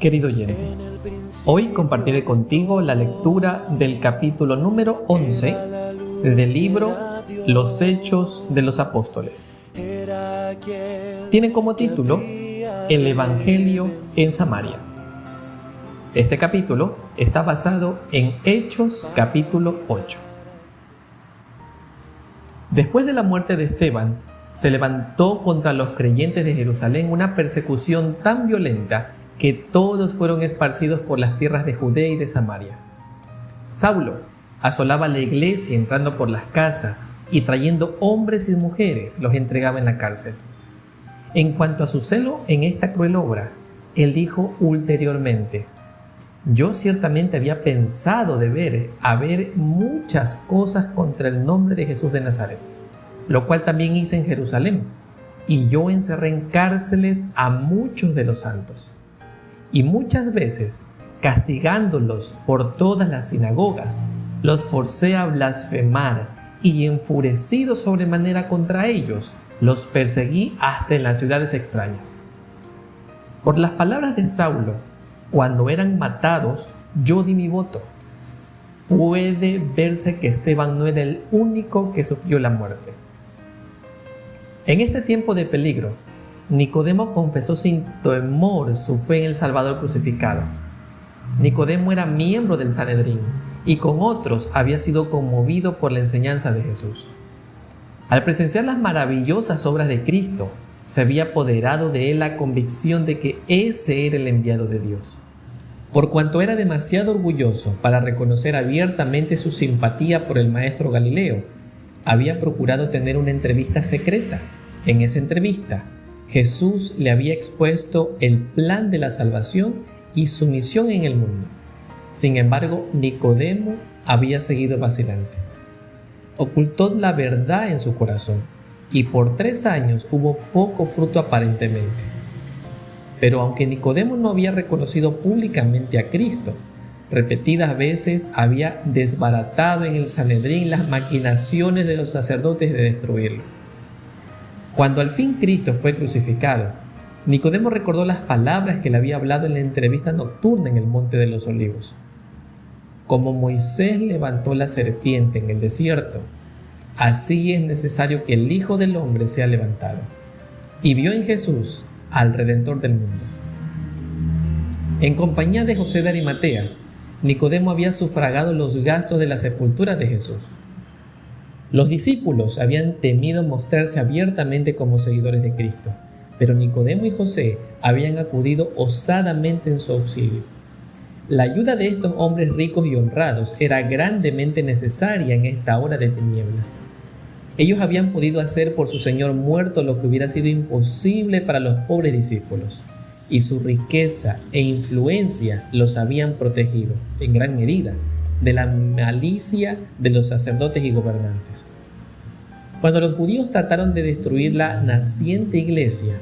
Querido oyente, hoy compartiré contigo la lectura del capítulo número 11 del libro Los Hechos de los Apóstoles. Tiene como título El Evangelio en Samaria. Este capítulo está basado en Hechos capítulo 8. Después de la muerte de Esteban, se levantó contra los creyentes de Jerusalén una persecución tan violenta que todos fueron esparcidos por las tierras de Judea y de Samaria. Saulo asolaba la iglesia entrando por las casas y trayendo hombres y mujeres los entregaba en la cárcel. En cuanto a su celo en esta cruel obra, él dijo ulteriormente: yo ciertamente había pensado haber muchas cosas contra el nombre de Jesús de Nazaret, lo cual también hice en Jerusalén, y yo encerré en cárceles a muchos de los santos. Y muchas veces, castigándolos por todas las sinagogas, los forcé a blasfemar, y enfurecido sobremanera contra ellos, los perseguí hasta en las ciudades extrañas. Por las palabras de Saulo, cuando eran matados, yo di mi voto. Puede verse que Esteban no era el único que sufrió la muerte. En este tiempo de peligro, Nicodemo confesó sin temor su fe en el Salvador crucificado. Nicodemo era miembro del Sanedrín y con otros había sido conmovido por la enseñanza de Jesús. Al presenciar las maravillosas obras de Cristo, se había apoderado de él la convicción de que ese era el enviado de Dios. Por cuanto era demasiado orgulloso para reconocer abiertamente su simpatía por el maestro Galileo, había procurado tener una entrevista secreta. En esa entrevista, Jesús le había expuesto el plan de la salvación y su misión en el mundo. Sin embargo, Nicodemo había seguido vacilante. Ocultó la verdad en su corazón y por 3 años hubo poco fruto aparentemente. Pero aunque Nicodemo no había reconocido públicamente a Cristo, repetidas veces había desbaratado en el Sanedrín las maquinaciones de los sacerdotes de destruirlo. Cuando al fin Cristo fue crucificado, Nicodemo recordó las palabras que le había hablado en la entrevista nocturna en el Monte de los Olivos. Como Moisés levantó la serpiente en el desierto, así es necesario que el Hijo del Hombre sea levantado. Y vio en Jesús al Redentor del mundo. En compañía de José de Arimatea, Nicodemo había sufragado los gastos de la sepultura de Jesús. Los discípulos habían temido mostrarse abiertamente como seguidores de Cristo, pero Nicodemo y José habían acudido osadamente en su auxilio. La ayuda de estos hombres ricos y honrados era grandemente necesaria en esta hora de tinieblas. Ellos habían podido hacer por su Señor muerto lo que hubiera sido imposible para los pobres discípulos, y su riqueza e influencia los habían protegido, en gran medida, de la malicia de los sacerdotes y gobernantes. Cuando los judíos trataron de destruir la naciente iglesia,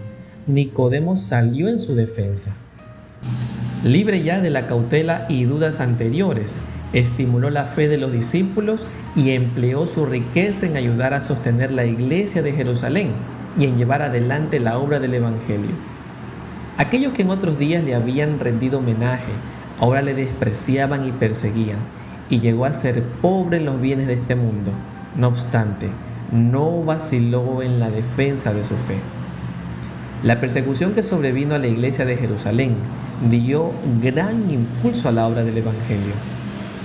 Nicodemo salió en su defensa. Libre ya de la cautela y dudas anteriores, estimuló la fe de los discípulos y empleó su riqueza en ayudar a sostener la iglesia de Jerusalén y en llevar adelante la obra del Evangelio. Aquellos que en otros días le habían rendido homenaje, ahora le despreciaban y perseguían, y llegó a ser pobre en los bienes de este mundo. No obstante, no vaciló en la defensa de su fe. La persecución que sobrevino a la iglesia de Jerusalén dio gran impulso a la obra del Evangelio.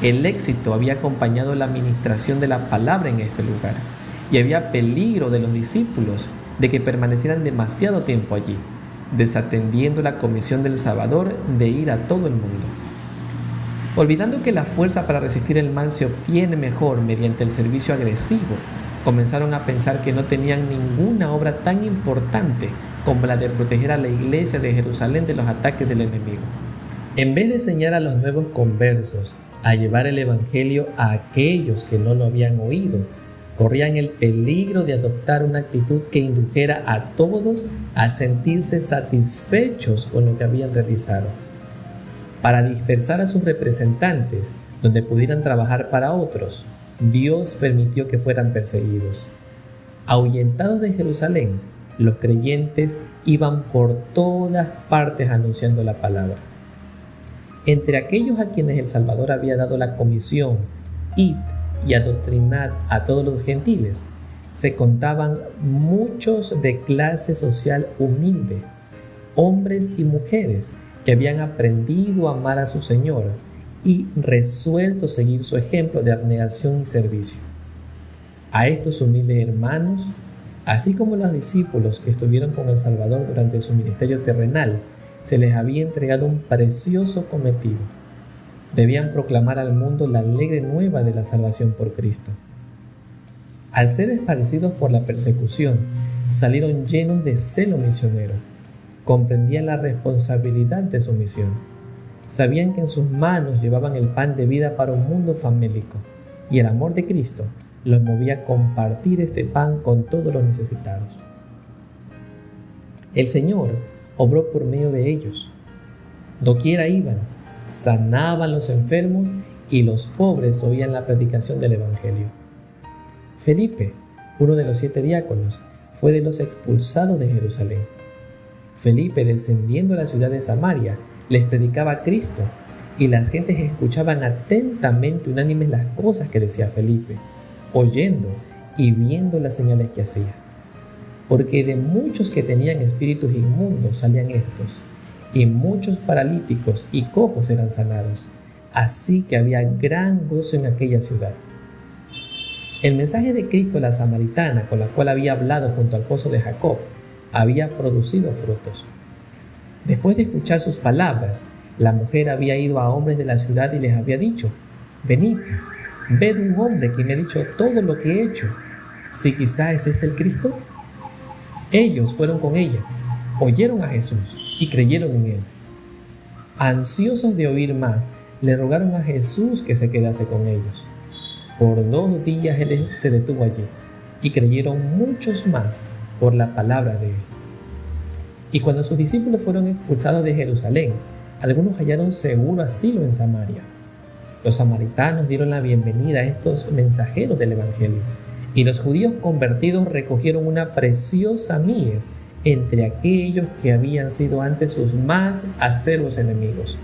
El éxito había acompañado la administración de la palabra en este lugar, y había peligro de los discípulos de que permanecieran demasiado tiempo allí, desatendiendo la comisión del Salvador de ir a todo el mundo. Olvidando que la fuerza para resistir el mal se obtiene mejor mediante el servicio agresivo, comenzaron a pensar que no tenían ninguna obra tan importante como la de proteger a la iglesia de Jerusalén de los ataques del enemigo. En vez de enseñar a los nuevos conversos a llevar el Evangelio a aquellos que no lo habían oído, corrían el peligro de adoptar una actitud que indujera a todos a sentirse satisfechos con lo que habían realizado. Para dispersar a sus representantes, donde pudieran trabajar para otros, Dios permitió que fueran perseguidos. Ahuyentados de Jerusalén, los creyentes iban por todas partes anunciando la palabra. Entre aquellos a quienes el Salvador había dado la comisión, id y adoctrinad a todos los gentiles, se contaban muchos de clase social humilde, hombres y mujeres que habían aprendido a amar a su Señor y resuelto seguir su ejemplo de abnegación y servicio. A estos humildes hermanos, así como los discípulos que estuvieron con el Salvador durante su ministerio terrenal, se les había entregado un precioso cometido. Debían proclamar al mundo la alegre nueva de la salvación por Cristo. Al ser esparcidos por la persecución, salieron llenos de celo misionero. Comprendían la responsabilidad de su misión. Sabían que en sus manos llevaban el pan de vida para un mundo famélico, y el amor de Cristo los movía a compartir este pan con todos los necesitados. El Señor obró por medio de ellos. Doquiera iban, sanaban los enfermos y los pobres oían la predicación del Evangelio. Felipe, uno de los 7 diáconos, fue de los expulsados de Jerusalén. Felipe, descendiendo a la ciudad de Samaria, les predicaba a Cristo, y las gentes escuchaban atentamente unánimes las cosas que decía Felipe, oyendo y viendo las señales que hacía. Porque de muchos que tenían espíritus inmundos salían estos, y muchos paralíticos y cojos eran sanados, así que había gran gozo en aquella ciudad. El mensaje de Cristo a la samaritana, con la cual había hablado junto al pozo de Jacob, había producido frutos. Después de escuchar sus palabras, la mujer había ido a hombres de la ciudad y les había dicho: venid, ved un hombre que me ha dicho todo lo que he hecho. ¿Si quizá es este el Cristo? Ellos fueron con ella, oyeron a Jesús y creyeron en él. Ansiosos de oír más, le rogaron a Jesús que se quedase con ellos. Por 2 días él se detuvo allí, y creyeron muchos más por la palabra de él. Y cuando sus discípulos fueron expulsados de Jerusalén, algunos hallaron seguro asilo en Samaria. Los samaritanos dieron la bienvenida a estos mensajeros del Evangelio, y los judíos convertidos recogieron una preciosa mies entre aquellos que habían sido antes sus más aceros enemigos.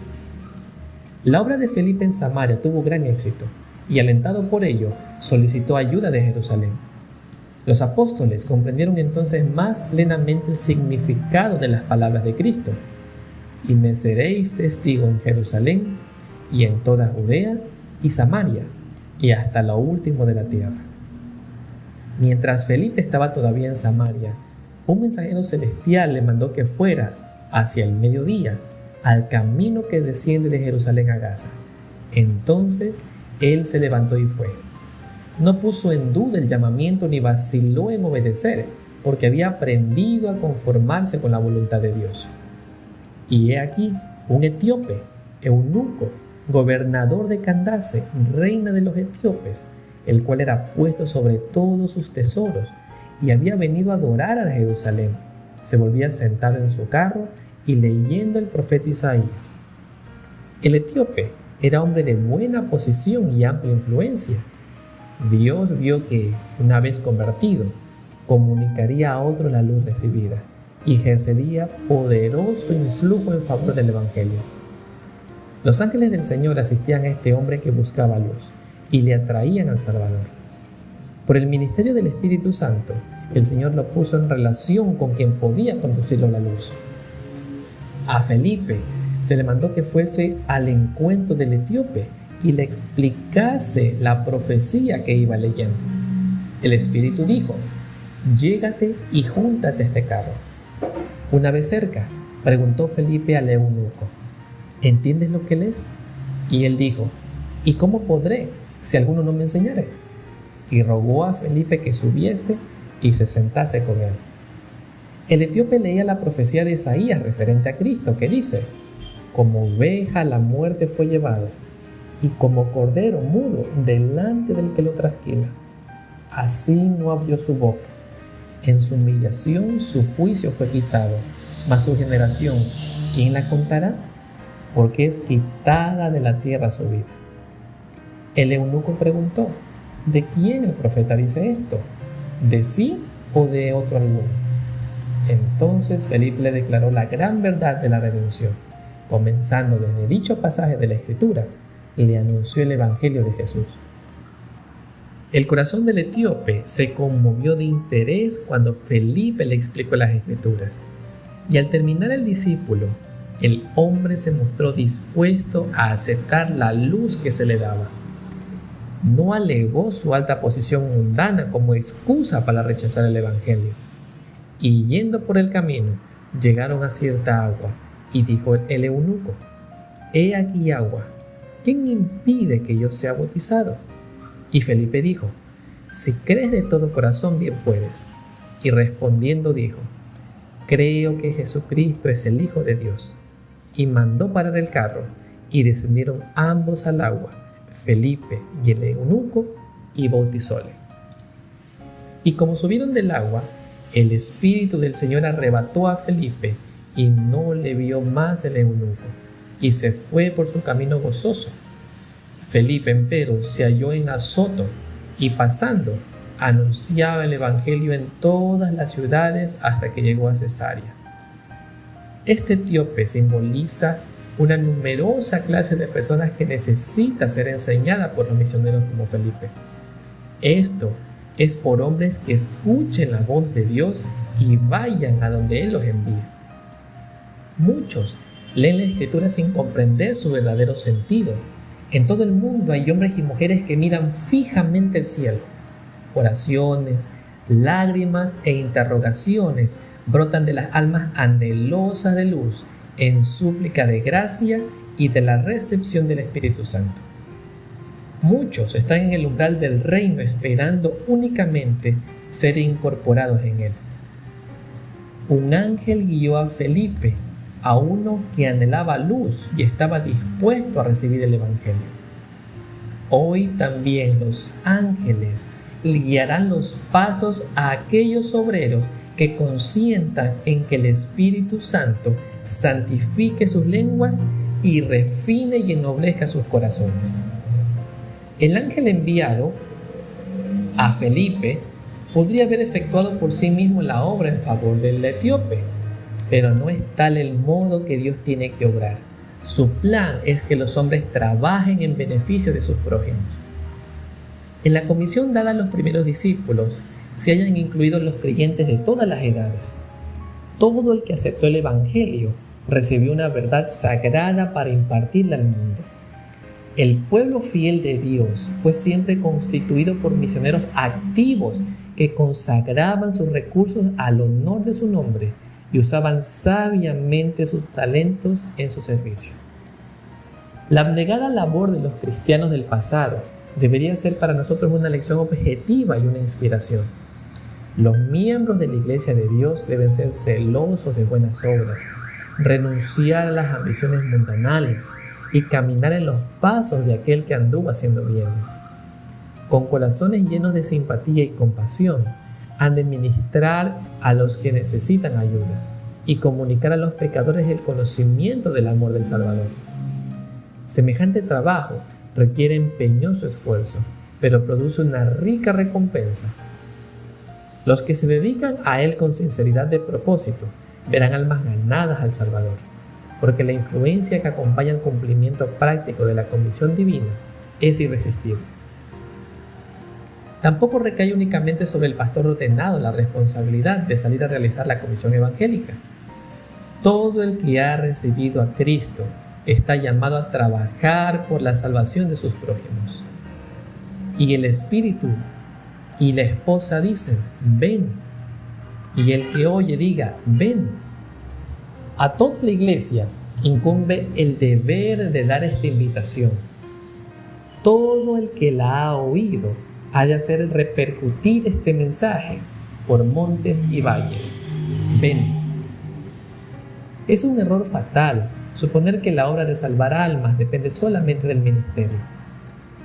La obra de Felipe en Samaria tuvo gran éxito, y alentado por ello, solicitó ayuda de Jerusalén. Los apóstoles comprendieron entonces más plenamente el significado de las palabras de Cristo: y me seréis testigo en Jerusalén y en toda Judea y Samaria y hasta lo último de la tierra. Mientras Felipe estaba todavía en Samaria, un mensajero celestial le mandó que fuera hacia el mediodía al camino que desciende de Jerusalén a Gaza. Entonces él se levantó y fue. No puso en duda el llamamiento ni vaciló en obedecer, porque había aprendido a conformarse con la voluntad de Dios. Y he aquí un etíope, eunuco, gobernador de Candace, reina de los etíopes, el cual era puesto sobre todos sus tesoros y había venido a adorar a Jerusalén. Se volvía sentado en su carro y leyendo el profeta Isaías. El etíope era hombre de buena posición y amplia influencia. Dios vio que, una vez convertido, comunicaría a otros la luz recibida y ejercería poderoso influjo en favor del Evangelio. Los ángeles del Señor asistían a este hombre que buscaba luz y le atraían al Salvador. Por el ministerio del Espíritu Santo, el Señor lo puso en relación con quien podía conducirlo a la luz. A Felipe se le mandó que fuese al encuentro del etíope y le explicase la profecía que iba leyendo. El Espíritu dijo: llégate y júntate a este carro. Una vez cerca, preguntó Felipe al eunuco: ¿entiendes lo que lees? Y él dijo: ¿y cómo podré si alguno no me enseñare? Y rogó a Felipe que subiese y se sentase con él. El etíope leía la profecía de Isaías referente a Cristo, que dice: como oveja a la muerte fue llevado, y como cordero mudo delante del que lo trasquila. Así no abrió su boca. En su humillación su juicio fue quitado, mas su generación, ¿quién la contará? Porque es quitada de la tierra su vida. El eunuco preguntó: ¿de quién el profeta dice esto? ¿De sí o de otro alguno? Entonces Felipe le declaró la gran verdad de la redención. comenzando desde dicho pasaje de la Escritura, le anunció el Evangelio de Jesús. El corazón del etíope se conmovió de interés cuando Felipe le explicó las Escrituras, y al terminar el discípulo, el hombre se mostró dispuesto a aceptar la luz que se le daba. No alegó su alta posición mundana como excusa para rechazar el Evangelio. Y yendo por el camino, llegaron a cierta agua, y dijo el eunuco: «He aquí agua, ¿quién impide que yo sea bautizado?». Y Felipe dijo: «Si crees de todo corazón, bien puedes». Y respondiendo dijo: «Creo que Jesucristo es el Hijo de Dios». Y mandó parar el carro, y descendieron ambos al agua, Felipe y el eunuco, y bautizóle. Y como subieron del agua, el Espíritu del Señor arrebató a Felipe, y no le vio más el eunuco, y se fue por su camino gozoso. Felipe, empero, se halló en Azoto, y pasando, anunciaba el Evangelio en todas las ciudades hasta que llegó a Cesarea. Este etíope simboliza una numerosa clase de personas que necesita ser enseñada por los misioneros como Felipe. Esto es por hombres que escuchen la voz de Dios y vayan a donde Él los envíe. Muchos leen la Escritura sin comprender su verdadero sentido. En todo el mundo hay hombres y mujeres que miran fijamente el cielo. Oraciones, lágrimas e interrogaciones brotan de las almas anhelosas de luz en súplica de gracia y de la recepción del Espíritu Santo. Muchos están en el umbral del reino esperando únicamente ser incorporados en él. Un ángel guió a Felipe, a uno que anhelaba luz y estaba dispuesto a recibir el Evangelio. Hoy también los ángeles guiarán los pasos a aquellos obreros que consientan en que el Espíritu Santo santifique sus lenguas y refine y ennoblezca sus corazones. El ángel enviado a Felipe podría haber efectuado por sí mismo la obra en favor del etíope, pero no es tal el modo que Dios tiene que obrar. Su plan es que los hombres trabajen en beneficio de sus prójimos. En la comisión dada a los primeros discípulos se hayan incluido los creyentes de todas las edades. Todo el que aceptó el Evangelio recibió una verdad sagrada para impartirla al mundo. El pueblo fiel de Dios fue siempre constituido por misioneros activos que consagraban sus recursos al honor de su nombre y usaban sabiamente sus talentos en su servicio. La abnegada labor de los cristianos del pasado debería ser para nosotros una lección objetiva y una inspiración. Los miembros de la Iglesia de Dios deben ser celosos de buenas obras, renunciar a las ambiciones mundanales y caminar en los pasos de aquel que anduvo haciendo bienes. Con corazones llenos de simpatía y compasión, han de ministrar a los que necesitan ayuda y comunicar a los pecadores el conocimiento del amor del Salvador. Semejante trabajo requiere empeñoso esfuerzo, pero produce una rica recompensa. Los que se dedican a él con sinceridad de propósito verán almas ganadas al Salvador, porque la influencia que acompaña el cumplimiento práctico de la comisión divina es irresistible. Tampoco recae únicamente sobre el pastor ordenado la responsabilidad de salir a realizar la comisión evangélica. Todo el que ha recibido a Cristo está llamado a trabajar por la salvación de sus prójimos. Y el Espíritu y la esposa dicen: ven. Y el que oye diga: ven. A toda la iglesia incumbe el deber de dar esta invitación. Todo el que la ha oído ha de hacer repercutir este mensaje por montes y valles. Ven. Es un error fatal suponer que la obra de salvar almas depende solamente del ministerio.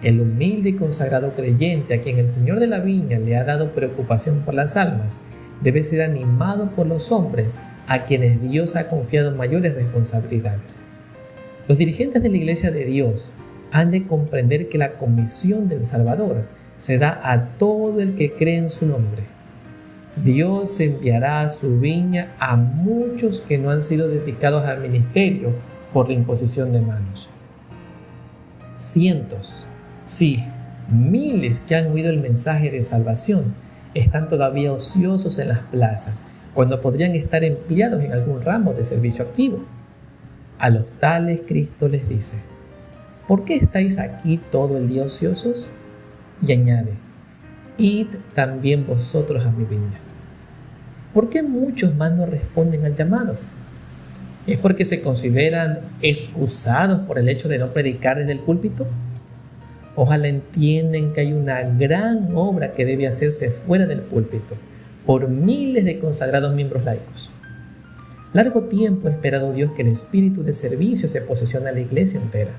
El humilde y consagrado creyente a quien el Señor de la viña le ha dado preocupación por las almas debe ser animado por los hombres a quienes Dios ha confiado mayores responsabilidades. Los dirigentes de la Iglesia de Dios han de comprender que la comisión del Salvador se da a todo el que cree en su nombre. Dios enviará a su viña a muchos que no han sido dedicados al ministerio por la imposición de manos. Cientos, sí, miles que han oído el mensaje de salvación están todavía ociosos en las plazas, cuando podrían estar empleados en algún ramo de servicio activo. A los tales Cristo les dice: ¿por qué estáis aquí todo el día ociosos? Y añade: id también vosotros a mi viña. ¿Por qué muchos más no responden al llamado? ¿Es porque se consideran excusados por el hecho de no predicar desde el púlpito? Ojalá entiendan que hay una gran obra que debe hacerse fuera del púlpito por miles de consagrados miembros laicos. Largo tiempo ha esperado Dios que el espíritu de servicio se posesione a la iglesia entera,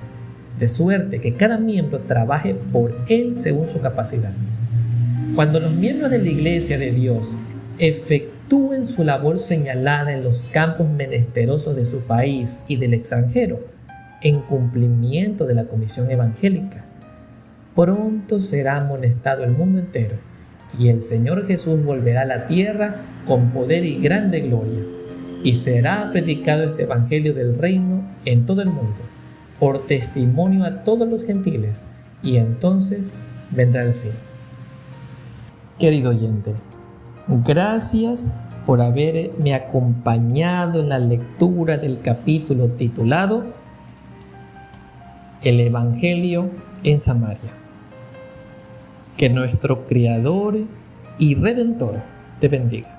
de suerte que cada miembro trabaje por él según su capacidad. Cuando los miembros de la iglesia de Dios efectúen su labor señalada en los campos menesterosos de su país y del extranjero, en cumplimiento de la comisión evangélica, pronto será amonestado el mundo entero, y el Señor Jesús volverá a la tierra con poder y grande gloria, y será predicado este evangelio del reino en todo el mundo, por testimonio a todos los gentiles, y entonces vendrá el fin. Querido oyente, gracias por haberme acompañado en la lectura del capítulo titulado El Evangelio en Samaria. Que nuestro Creador y Redentor te bendiga.